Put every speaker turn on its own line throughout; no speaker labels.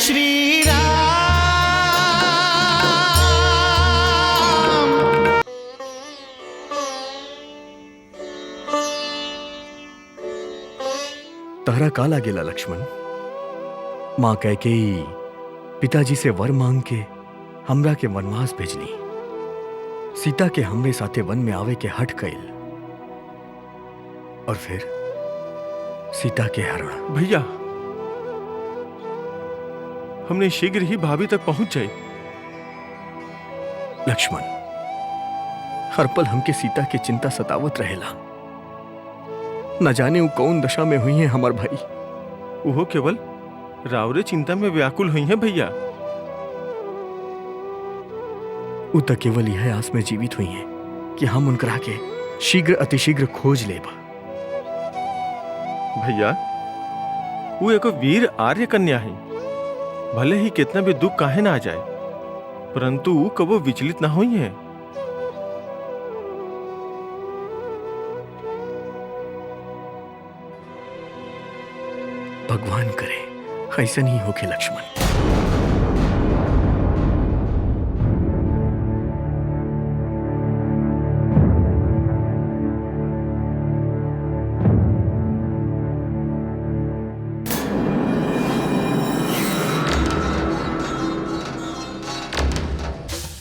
श्री राम।
तहरा का लागेला लक्ष्मण? मां कैकेयी पिताजी से वर मांग के हमरा के वनवास भेजली, सीता के हमरे साथे वन में आवे के हट कइल, और फिर सीता के हरण।
भैया, हमने शीघ्र ही भाभी तक पहुंच जाए।
लक्ष्मण, हर पल हमके सीता की चिंता सतावत रहेला। न जाने वो कौन दशा में हुई है हमार भाई।
वो केवल रावरे चिंता में व्याकुल हुई हैं भैया।
वो तो केवल यह आस में जीवित हुई हैं कि हम उनकरा के शीघ्र अतिशीघ्र खोज लेब।
भैया, वो एक वीर आर्य कन्या है। भले ही कितना भी दुख काहे ना आ जाए, परंतु वो कबो विचलित ना हुई है।
भगवान करे ऐसा नहीं होके लक्ष्मण।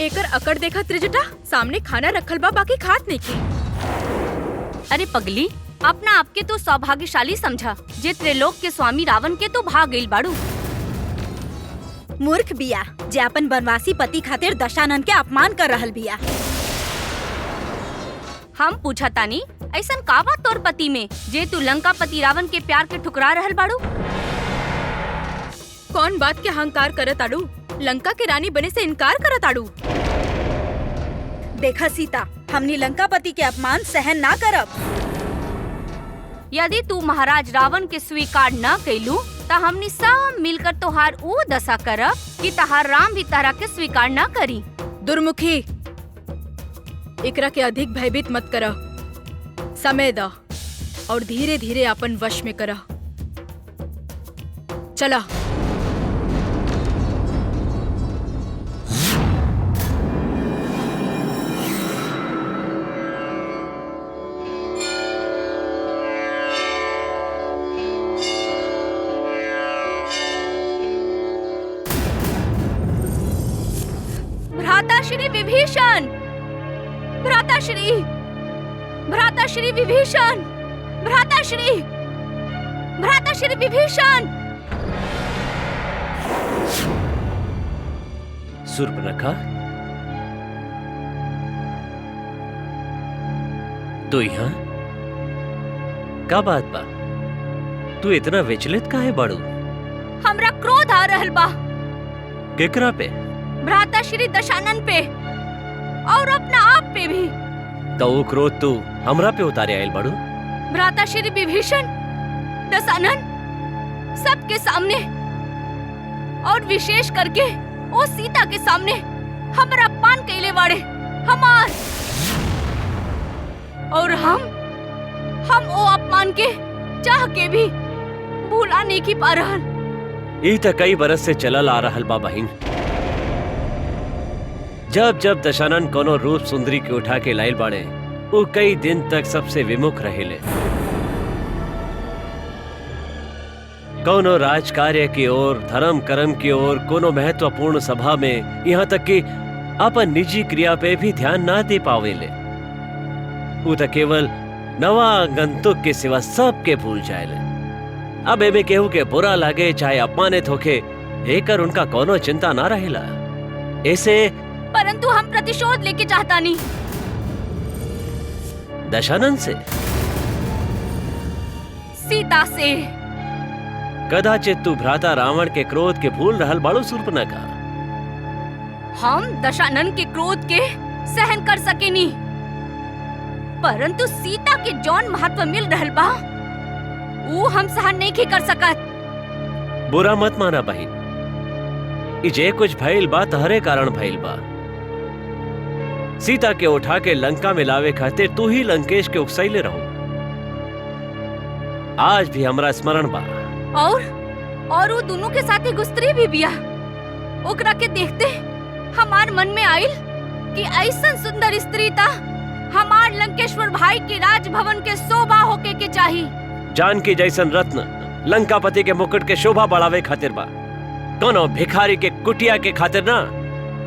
एकर अकड़ देखा त्रिजटा, सामने खाना रखल बा, बाकी खात नहीं की।
अरे पगली, अपना आपके तो सौभाग्यशाली समझा जे त्रिलोक के स्वामी रावण के तो भाग गइल बाड़ू।
मूर्ख बिया जे अपन वनवासी पति खातिर दशानन के अपमान कर रहल बिया।
हम पूछा तानी, ऐसन का बात तोर पति में जे तू लंका पति रावण के प्यार के ठुकरा रहल बाड़ू?
कौन बात के अहंकार करत आड़ू? लंका के रानी बने से इनकार करत आड़ू?
देखा सीता, हमनी लंकापति के अपमान सहन ना करब।
यदि तू महाराज रावण के स्वीकार न कैलू त हमनी सब मिलकर तोहार ऊ दशा करब कि तहार राम भी तहरा के स्वीकार न करी।
दुर्मुखी, एकरा के अधिक भयभीत मत करा। समय दा और धीरे धीरे अपन वश में करा। चला।
भ्राताश्री विभीषण, भ्राताश्री, भ्राताश्री विभीषण, भ्राताश्री, भ्राताश्री विभीषण।
सूर्पनखा, तू यहाँ का बात बा? तू इतना विचलित काहे बाड़ू?
हमरा क्रोध आ रहल बा।
केकरा पे?
भ्राता श्री दशानन पे और अपना आप पे भी।
तो वो क्रोध तू हमरा पे उतारे आयल बाड़ू?
भ्राता श्री विभीषण, दशानन सबके सामने और विशेष करके ओ सीता के सामने हमरा अपमान कैले बाड़े हमार, और हम ओ अपमान के चाह के भी भूला नहीं की पा रहल।
ई त कई बरस से चलल आ रहल बा बहिन। जब जब दशानन कोनो रूप सुंदरी के उठा के लाइल बाड़े, वो कई दिन तक सबसे विमुख रहेले। कोनो राज कार्य की ओर, धर्म कर्म की ओर, कोनो महत्वपूर्ण सभा में, यहाँ तक कि अपन निजी क्रिया पे भी ध्यान ना दे पावेले। वो तो केवल नवा आगंतुक के सिवा सबके भूल जाएले। अब एमे केहू के बुरा लगे चाहे अपमानित होके, एकर उनका कोनो चिंता ना रहेला। ऐसे
परंतु हम प्रतिशोध लेके चाहता नहीं।
दशानन से?
सीता से।
कदाचित तू भ्राता रावण के क्रोध के भूल रहल बाड़ू सूर्पनखा।
हम दशानन के क्रोध के सहन कर सके नहीं, परंतु सीता के जौन महत्व मिल रहल बा वो हम सहन नहीं कर सकत।
बुरा मत माना बहिन, जे कुछ भइल बा तहरे कारण भइल बा। सीता के उठा के लंका में लावे खातिर तू ही लंकेश के उकसैले रहो। आज भी हमरा स्मरण बा।
और वो दोनों के साथ ही गुस्तरी भी बिया। ओकरा के देखते हमार मन में आइल कि ऐसा सुंदर स्त्री ता हमार लंकेश्वर भाई के राजभवन के शोभा होके के चाही।
जानकी जैसन रत्न लंकापति के मुकुट के शोभा बढ़ावे खातिर बा, कोनो भिखारी के कुटिया के खातिर ना।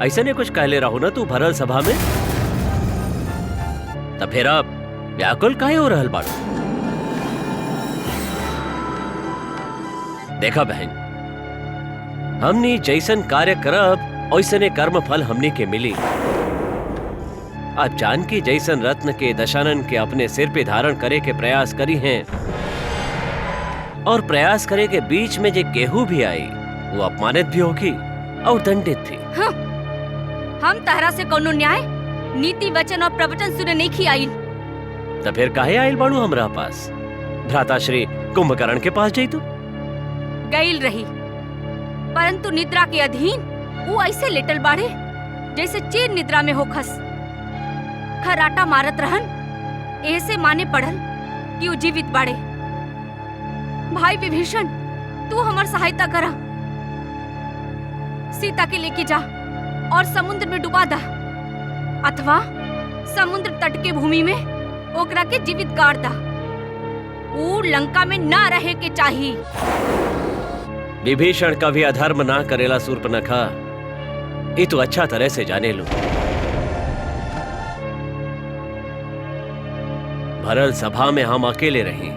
ऐसा नहीं कुछ कहले रहो ना तू भरल सभा में। तो फिर अब व्याकुल काहे हो रहल बाड़ू? देखा बहन, हमनी जैसन कार्य करब ओइसने कर्म फल हमनी के मिली। अब जानकी जैसन रत्न के दशानन के अपने सिर पे धारण करे के प्रयास करी हैं, और प्रयास करे के बीच में जे केहू भी आई वो अपमानित भी होगी और दंडित भी।
हम तहरा से कोनो न्याय, नीति, वचन और प्रवचन सुने नहीं खी आइल।
तो फिर काहे आइल बाड़ू हमरा पास? भ्राता श्री कुंभकर्ण के पास जाई तू
गईल रही, परंतु निद्रा के अधीन वो ऐसे लेटल बाड़े जैसे चीर निद्रा में होखस। खराटा मारत रहन, ऐसे माने पड़ल कि वो जीवित बाड़े। भाई विभीषण, तू हमार सहायता करा। सीता के लेके जा और समुद्र में डुबा दा, अथवा समुद्र तट के भूमि में ओकरा के जीवित गाड़ दा। वो लंका में ना रहे के चाहिए।
विभीषण का भी अधर्म ना करेला शूर्पणखा, ये तो अच्छा तरह से जाने लो। भरल सभा में हम अकेले रही,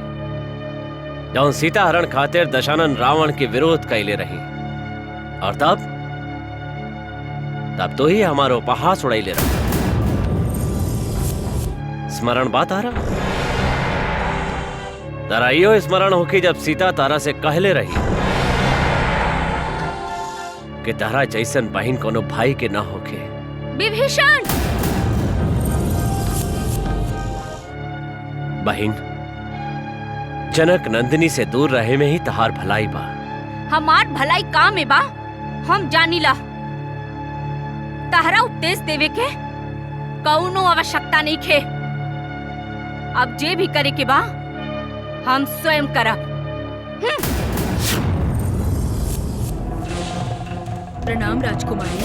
जौन सीता हरण खातिर दशानन रावण के विरोध कैले रही, और तब तो ही हमारो उपहास उड़ैले रही। स्मरण बात आ रहा तारा यो स्मरण होके जब सीता तारा से कहले रही कि तारा जैसन बहन कोनो भाई के ना होके।
विभीषण!
बहन, जनक नंदिनी से दूर रहे में ही तहार भलाई बा।
हमार भलाई काम में बा, हम जानीला। तहरा उपदेश देवे के कौनो आवश्यकता नहीं खे। अब जे भी करे के बा हम स्वयं करब।
प्रणाम राजकुमारी।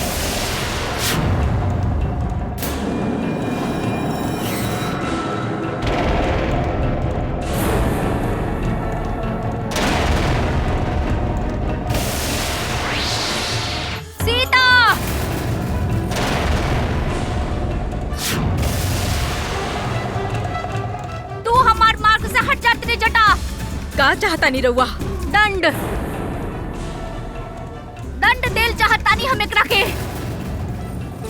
सीता! तू हमार मार्ग से हट जा तेरे जटा।
का चाहता नहीं रहुआ?
दंड दंड देल चाहतानी हम एकरा के।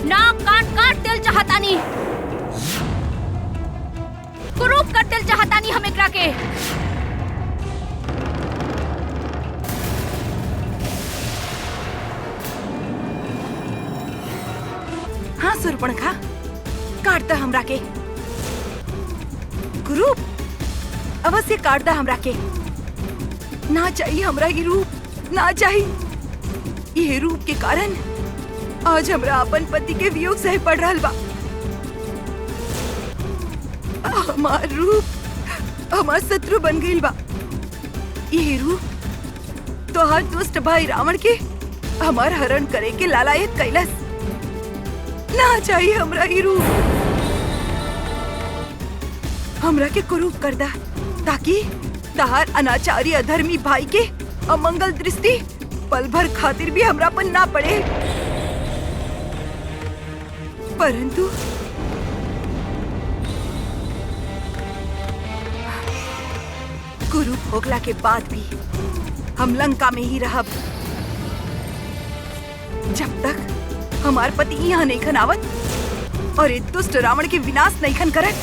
नाक कान काट देल चाहतानी, कुरूप कर देल चाहतानी हम एकरा के।
हाँ शूर्पणखा, काटता हमरा के। कुरूप अवश्य काटता हमरा के। ना चाहिए हमरा ये रूप, ना चाहिए। ये रूप के कारण आज हमरा अपन पति के वियोग सह पड़ रहल बा। हमार रूप हमार शत्रु बन गइल बा। ये रूप तो हर दुष्ट भाई रावण के हमार हरण करे के लालायत कैलस। ना चाहिए हमरा ये रूप। हमरा के कुरूप कर दा, ताकि तहार अनाचारी अधर्मी भाई के अमंगल दृष्टि पल भर खातिर भी हमरा पर ना पड़े। परंतु कुरूप होगला के बाद भी हम लंका में ही रहब, जब तक हमार पति यहाँ नहीं खनावत और ये दुष्ट रावण के विनाश नहीं खन करत।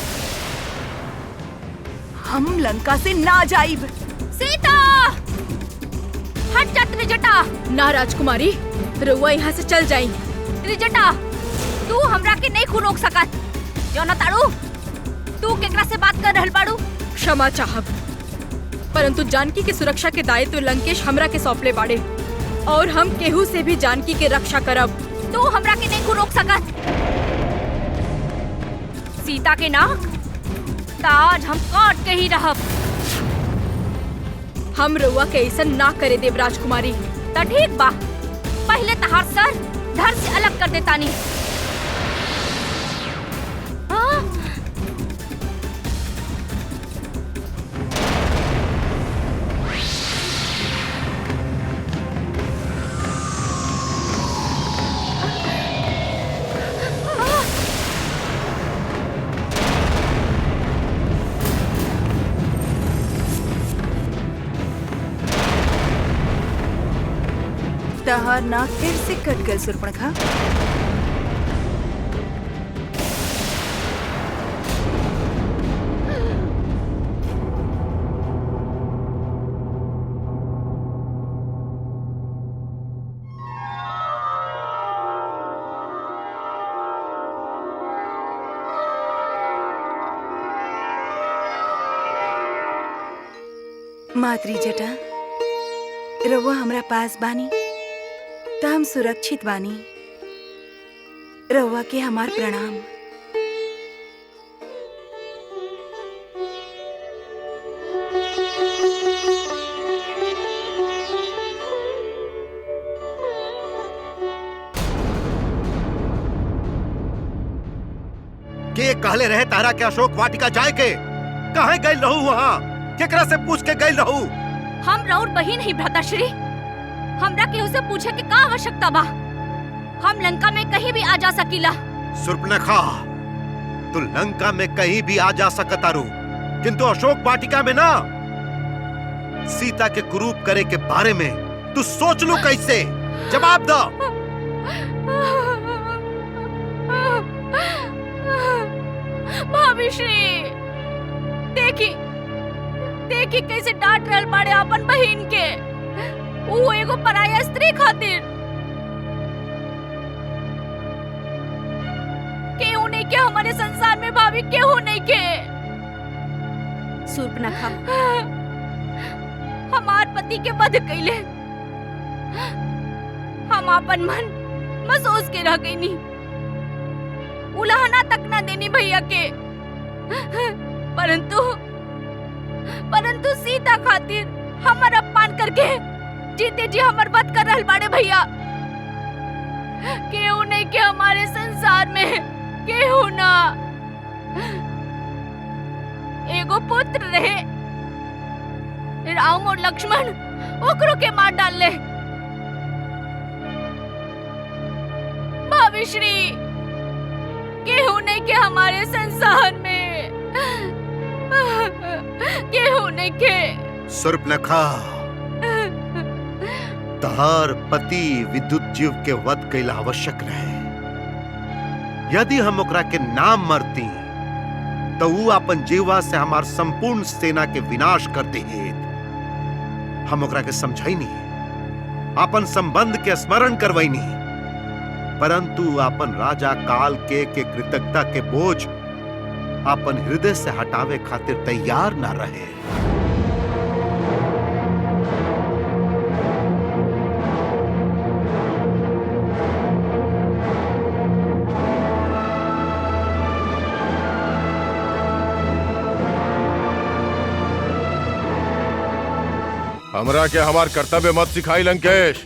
हम लंका से ना जाइब।
सीता! हट जा त्रिजटा।
ना राजकुमारी, रहुआ यहाँ से चल जाई।
त्रिजटा, तू हमरा के नहीं खू रोक सकत। जौना ताड़ू, तू केकरा से बात कर रहल बाड़ू?
क्षमा चाहब, परंतु जानकी के सुरक्षा के दायित्व लंकेश हमरा के सौंपले बाड़े, और हम केहू से भी जानकी के रक्षा करब।
तू हमरा के नहीं खू रोक सकत। सीता के नाक ताज हम काट के ही रहब।
हम रउआ के ऐसा ना करे देव राजकुमारी।
तो ठीक बा, पहले तहार सर धड़ से अलग कर देतानी। हाँ?
तहार नाक फिर से कट गल सुर्पणखा। मातरी जटा, रउआ हमरा पास बानी त हम सुरक्षित बानी। रउआ के हमार प्रणाम।
के कहले रहे तारा के अशोक वाटिका जाए के? कहाँ गई रहू वहाँ? केकरा से पूछ के गई रहू?
हम राउर बहिन ही भ्राताश्री, हमरा केहू से पूछे के का आवश्यकता बा? हम लंका में कहीं भी आ जा सकीला।
सुर्पनखा, तू लंका में कहीं भी आ जा सकतारू, किंतु अशोक वाटिका में ना। सीता के कुरूप करे के बारे में तू सोच लू कैसे? जवाब दो।
भाभीश्री, देखी देखी कैसे डांट रहल बाड़े अपन बहिन के। वो एगो पराया स्त्री खातिर। केहू नहीं के हमारे संसार में, भाभी केहू नहीं के।
शूर्पणखा,
हमार पति के वध कैले, हम अपन मन महसूस के रह गईनी। उलाहना तक ना देनी भैया के। परंतु सीता खातिर हमर अपमान करके जीते जी हमर वध कर रहल बाड़े भैया। केहू नहीं के हमारे संसार में, केहू ना। एगो पुत्र रहे राम और लक्ष्मण, ओकरो के मार डालले। भाभीश्री, केहू नहीं के हमारे संसार में, केहू नहीं के।
सुर्पनखा, तहार पति विद्युत के वध कैला आवश्यक रहे। यदि हम ओकरा के नाम मरती तो वो अपन जीवा से हमार संपूर्ण सेना के विनाश कर देत। हम ओकरा के समझाई नहीं, अपन संबंध के स्मरण करवाई नहीं, परंतु अपन राजा काल के कृतज्ञता के बोझ अपन हृदय से हटावे खातिर तैयार ना रहे।
हमरा के हमार कर्तव्य मत सिखाई लंकेश।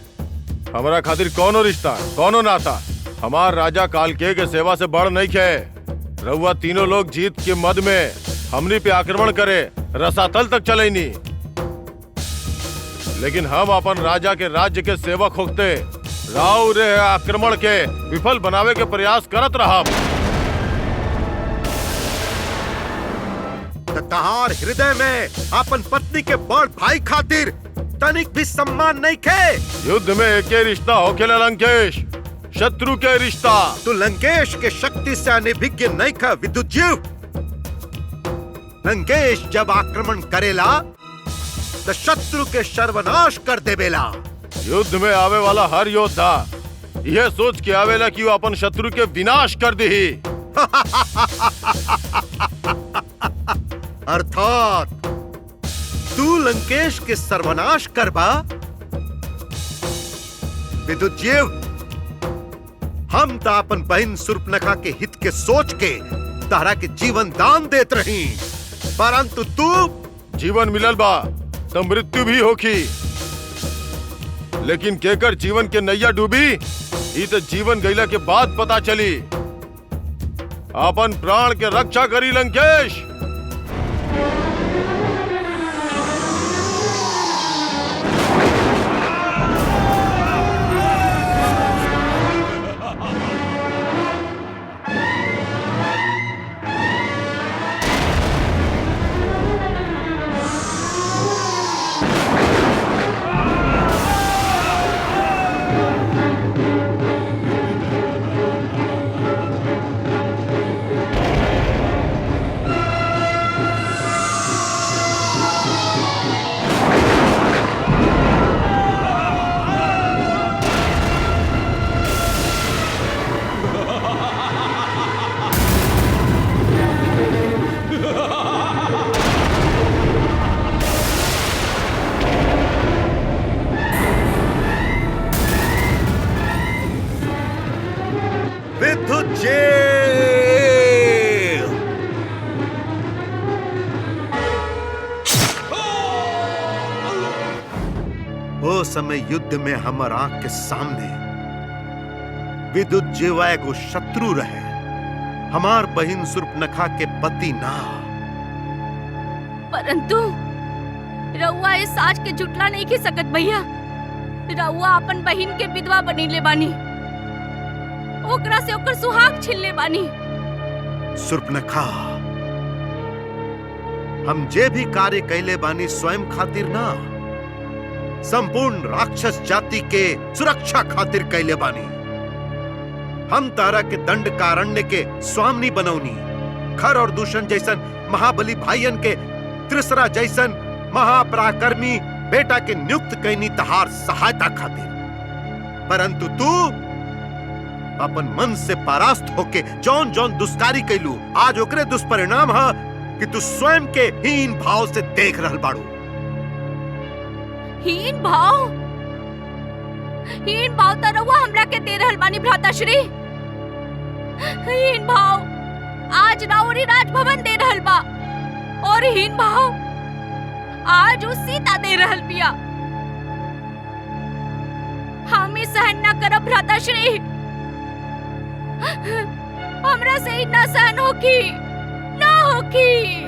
हमरा खातिर कौनो रिश्ता, कौनो नाता हमार राजा कालकेय के सेवा से बढ़ नहीं खे। रउआ तीनों लोग जीत के मद में हमनी पे आक्रमण करे रसातल तक चलेनी, लेकिन हम अपन राजा के राज्य के सेवक होते राव रे आक्रमण के विफल बनावे के प्रयास करत रहा।
तहार हृदय में अपन पत्नी के बड़ भाई खातिर तनिक भी सम्मान नहीं खे।
युद्ध में एक रिश्ता होखेला लंकेश, शत्रु के रिश्ता।
तू लंकेश के शक्ति से अनभिज्ञ नहीं खा विद्युजीव। लंकेश जब आक्रमण करेला तो शत्रु के सर्वनाश कर देवेला।
युद्ध में आवे वाला हर योद्धा यह सोच के आवेला कि वो अपन शत्रु के विनाश कर दी।
अर्थात तू लंकेश के सर्वनाश करबा। विद्युजीव, हम तो अपन बहन सुर्पनखा के हित के सोच के तारा के जीवन दान देत रही, परंतु तू
जीवन मिलल बा तो मृत्यु भी होखी, लेकिन केकर जीवन के नैया डूबी ई तो जीवन गईला के बाद पता चली। अपन प्राण के रक्षा करी लंकेश।
ओ समय युद्ध में हमर आंख के सामने विद्युत जीवा एगो शत्रु रहे, हमार बहिन सुर्पनखा के पति ना।
परंतु रउआ इस साज के जुटला नहीं की सकत भैया। रउआ अपन बहिन के विधवा बनीले बानी, ओकरा से ओकर सुहाग छीनले बानी।
सुर्पनखा, हम जे भी कार्य कैले बानी स्वयं खातिर ना, संपूर्ण राक्षस जाति के सुरक्षा खातिर कैले बानी। हम तारा के दंड कारण्य के स्वामी बनौनी, खर और दूषण जैसन महाबली भाइयन के त्रिसरा जैसन महापराक्रमी बेटा के नियुक्त कैनी तहार सहायता खातिर। परंतु तू अपन मन से परास्त होके जौन जौन दुष्कारी कैलू, आज ओकरे दुष्परिणाम है कि तू स्वयं के हीन भाव से देख रहल बाड़ू।
हीन भाव? हीन भाव त रउआ हमरा के दे रहल बानी भ्राताश्री। हीन भाव आज राउरी राजभवन दे रहल बा, और हीन भाव आज उस सीता दे रहल बिया। हम ही सहन न करब भ्राताश्री, हमरा से ही न सहन होकी, न होकी।